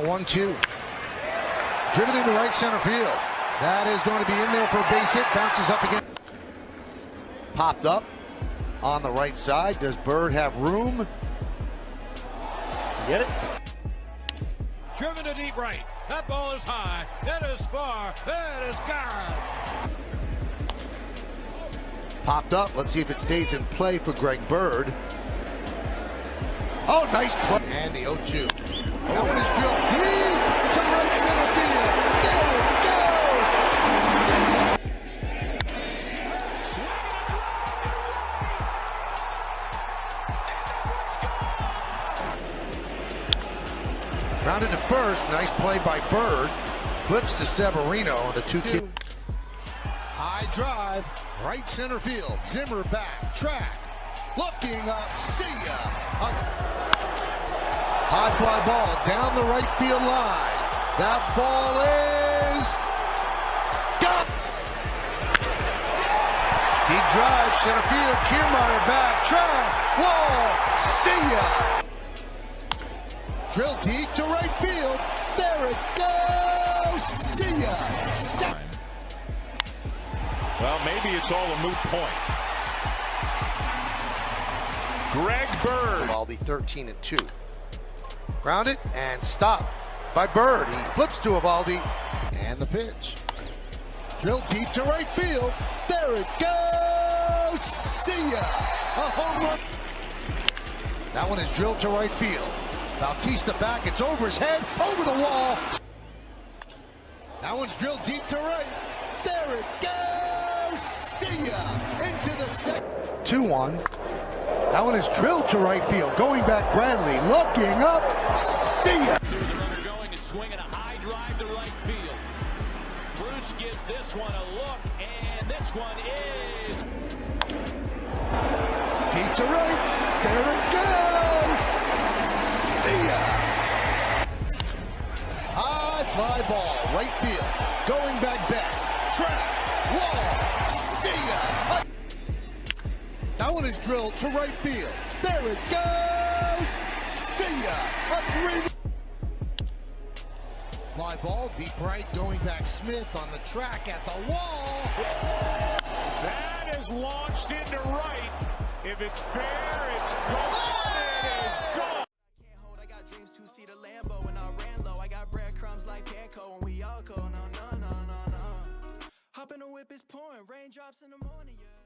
the 1-2. Driven into right center field. That is going to be in there for a base hit. Bounces up again. Popped up on the right side. Does Bird have room? Get it? Driven to deep right. That ball is high. It is far. It is gone. Popped up. Let's see if it stays in play for Greg Bird. Oh, nice play. And the 0-2. That one is drilled deep to right center field. There it goes. See ya. Grounded to first. Nice play by Bird. Flips to Severino on the 2-2. High drive. Right center field. Zimmer back. Track. Looking up. See ya. High fly ball down the right field line. That ball is gone. Deep drive, center field. Kiermaier back. Track. Wall. See ya. Drill deep to right field. There it goes. See ya. Well, maybe it's all a moot point. Greg Bird. Eovaldi 13-2. Grounded and stopped by Bird. He flips to Eovaldi. And the pitch. Drill deep to right field. There it goes. See ya. A home run. That one is drilled to right field. Bautista back. It's over his head. Over the wall. That one's drilled deep to right. There it goes. See ya. Into the second. 2-1. That one is drilled to right field. Going back, Bradley looking up. See ya. See where the runner going is swinging a high drive to right field. Bruce gives this one a look, and this one is deep to right. There it goes. See ya. High fly ball, right field. Going back, Betts. Track. Wall. See ya. That one is drilled to right field. There it goes. See ya. A 3. Fly ball, deep right, going back. Smith on the track at the wall. That is launched into right. If it's fair, it's gone. It is gone. I got dreams to see the Lambo and I ran low. I got breadcrumbs like Panko and we all go. No. Hop in the whip is pouring. Raindrops in the morning. Yeah.